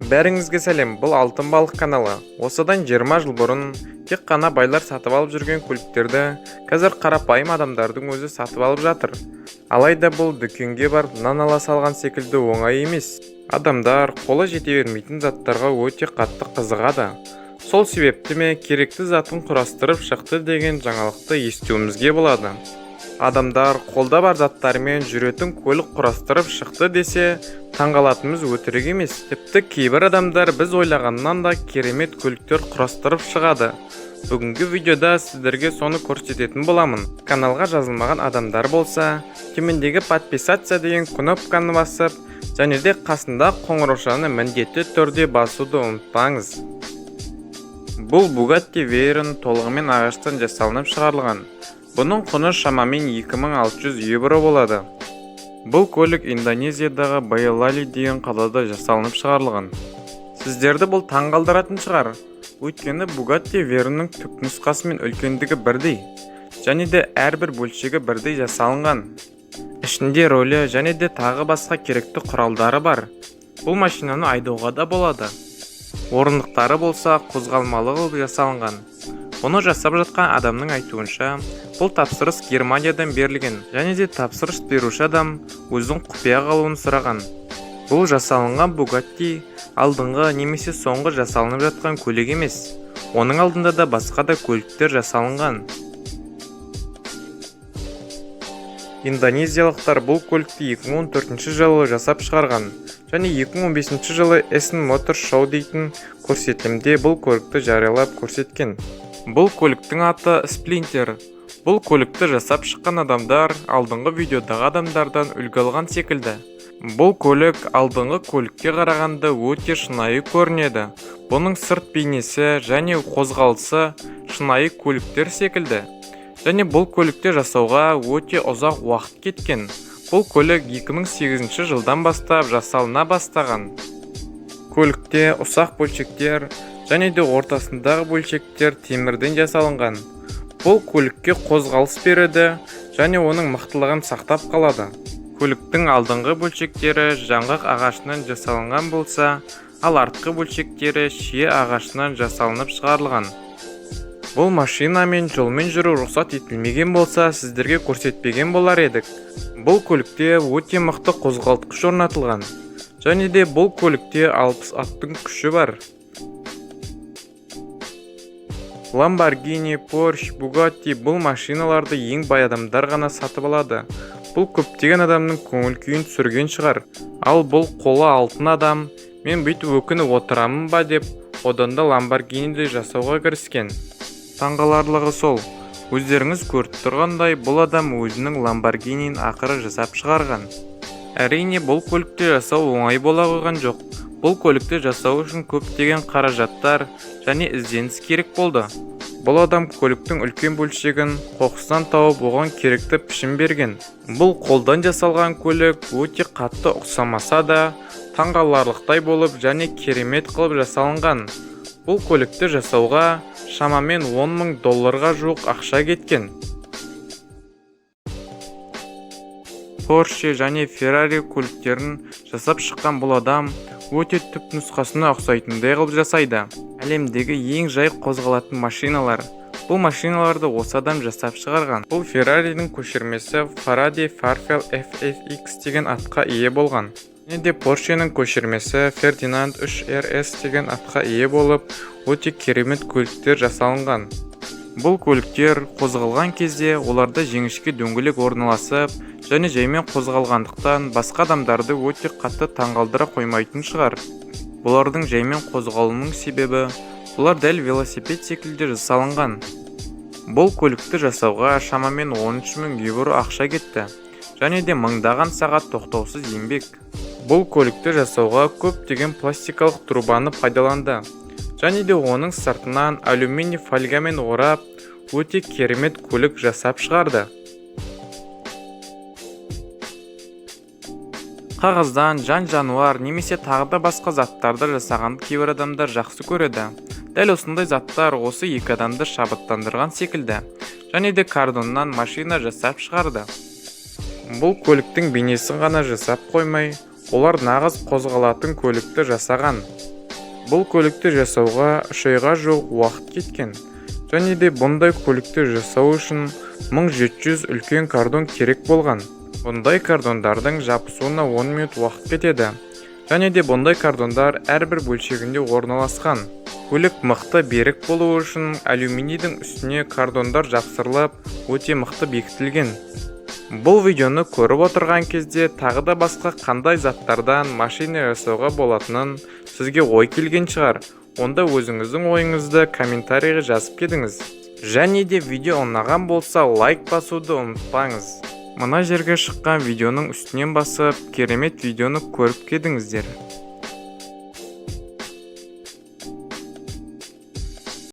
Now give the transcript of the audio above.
Бәріңізге сәлем, бұл Алтын балық каналы. Осыдан 20 жыл бұрын тек қана байлар сатып алып жүрген көліктерді қазір қарапайым адамдардың өзі сатып алып жатыр. Алайда бұл дүкенге барып нан ала салған секілді оңай емес. Адамдар қолы жете бермейтін заттарға өте қатты қызығады. Сол себепті ме керекті затын құрастырып шықты деген жаңалықты естуімізге болады. Адамдар қолда бар заттармен жүретін көлік құрастырып шықты десе, таңғалатынымыз өтірік емес. Тіпті кейбір адамдар біз ойлағаннан да керемет көліктер құрастырып шығады. Бүгінгі видеода сіздерге соны көрсететін боламын. Каналға жазылмаған адамдар болса, төмендегі подписаться деген кнопканы басып, және де қасында қоңыраушаны міндетті түрде басуды ұмытпаңыз. Бұл Bugatti Veyron толығымен ағаштан жасалынып шығарылған. Бұның құны шамамен 2600 евро болады. Бұл көлік Индонезиядағы Байалали деген қалада жасалынып шығарылған. Сіздерді бұл таңғалдыратын шығар. Өйткені Bugatti Veyronның түпнұсқасы мен үлкендігі бірдей, және де әрбір бөлшегі бірдей жасалынған. Ішінде рөлі және де тағы басқа керекті құралдары бар. Бұл машинаны айдауға да болады. Орындықтары болса қозғалмалы қылып жасалынған. Оны жасап жатқан адамның айтуынша, бұл тапсырыс Германиядан берілген, және де тапсырыс беруші адам өзінің құпия қалуын сұраған. Бұл жасалынған Bugatti алдыңғы немесе соңғы жасалынып жатқан көлік емес. Оның алдында да басқа да көліктер жасалынған. Индонезиялықтар бұл көлікті 2014 жылы жасап шығарған, және 2015 жылы Essen Motor Show дейтін көрсетілімде бұл көлікті жариялап көрсеткен. Бұл көліктің аты Sprinter. Бұл көлікті жасап шыққан адамдар алдыңғы видеодағы адамдардан үлгі алған секілді. Бұл көлік алдыңғы көлікке қарағанда өте шынайы көрінеді. Бұның сырт бейнесі және қозғалысы шынайы көліктер секілді. Және бұл көлікті жасауға өте ұзақ уақыт кеткен. Бұл көлік 2008 жылдан бастап жасалына бастаған. Көлікте ұсақ бөлшектер және де ортасындағы бөлшектер темірден жасалынған. Бұл көлікке қозғалыс береді және оның мықтылығын сақтап қалады. Көліктің алдыңғы бөлшектері жаңғақ ағашынан жасалынған болса, ал артқы бөлшектері шие ағашынан жасалынып шығарылған. Бұл машинамен жолмен жүру рұқсат етілмеген болса, сіздерге көрсетпеген болар едік. Бұл көлікте өте мықты қозғалтқыш орнатылған. Және де бұл көлікте 60 аттың күші бар. Lamborghini, Porsche, Bugatti бұл машиналарды ең бай адамдар ғана сатып алады. Бұл көптеген адамның көңіл күйін түсірген шығар. Ал бұл қолы алтын адам, мен бүйтіп өкініп отырамын ба деп, одан да Lamborghini'ді жасауға кіріскен. Таңғаларлығы сол, өздеріңіз көріп тұрғандай, бұл адам өзінің Lamborghini'ін ақыры жасап шығарған. Әрине, бұл көлікті жасау оңай бола қойған жоқ. Бұл көлікті жасау үшін көптеген қаражаттар және ізденіс керек болды. Бұл адам көліктің үлкен бөлшегін қоқыстан тауып, оған керекті пішін берген. Бұл қолдан жасалған көлік өте қатты ұқсамаса да, таңғаларлықтай болып және керемет қылып жасалынған. Бұл көлікті жасауға шамамен $10,000 жуық ақша кеткен. Porsche және Ferrari көліктерін жасап шыққан бұл адам өте түп нұсқасына ұқсайтындай қылып жасайды. Әлемдегі ең жай қозғалатын машиналар. Бұл машиналарды осы адам жасап шығарған. Бұл Ferrari'дің көшірмесі Faraday Farfel FFX деген атқа ие болған. Және де Porsche'ның көшірмесі Ferdinand 3 RS деген атқа ие болып, өте керемет көліктер жасалынған. Бұл көліктер қозғалған кезде оларда жеңішке дөңгелек орналасып, және жаймен қозғалғандықтан басқа адамдарды өте қатты таңғалдыра қоймайтын шығар. Бұлардың жаймен қозғалуының себебі, бұлар дәл велосипед секілді жасалынған. Бұл көлікті жасауға шамамен 13,000 евро ақша кетті, және де мыңдаған сағат тоқтаусыз еңбек. Бұл көлікті жасауға көптеген пластикалық трубаны пайдаланды, және де оның сыртынан алюминий фольгамен орап, өте керемет көлік жасап шығарды. Қағаздан жан-жануар немесе тағы да басқа заттарды жасаған кейбір адамдар жақсы көреді. Дәл осындай заттар осы екі адамды шабыттандырған секілді, және де картоннан машина жасап шығарды. Бұл көліктің бейнесін ғана жасап қоймай, олар нағыз қозғалатын көлікті жасаған. Бұл көлікті жасауға 3 айға жуық уақыт кеткен. Және де бұндай көлікті жасау үшін 1700 үлкен кардон керек болған. Бұндай кардондардың жабысуына 10 минут уақыт кетеді. Және де бұндай кардондар әрбір бөлшегінде орналасқан. Көлік мықты берік болуы үшін алюминийдің үстіне кардондар жапсырылып, өте мықты бекітілген. Бұл видеоны көріп отырған кезде тағы да басқа қандай заттардан машина жасауға болатынын сізге ой келген шығар. Онда өзіңіздің ойыңызды комментарийға жазып кетіңіз. Және де видео ұнаған болса лайк басуды ұмытпаңыз. Мына жерге шыққан видеоның үстінен басып, керемет видеоны көріп кетіңіздер.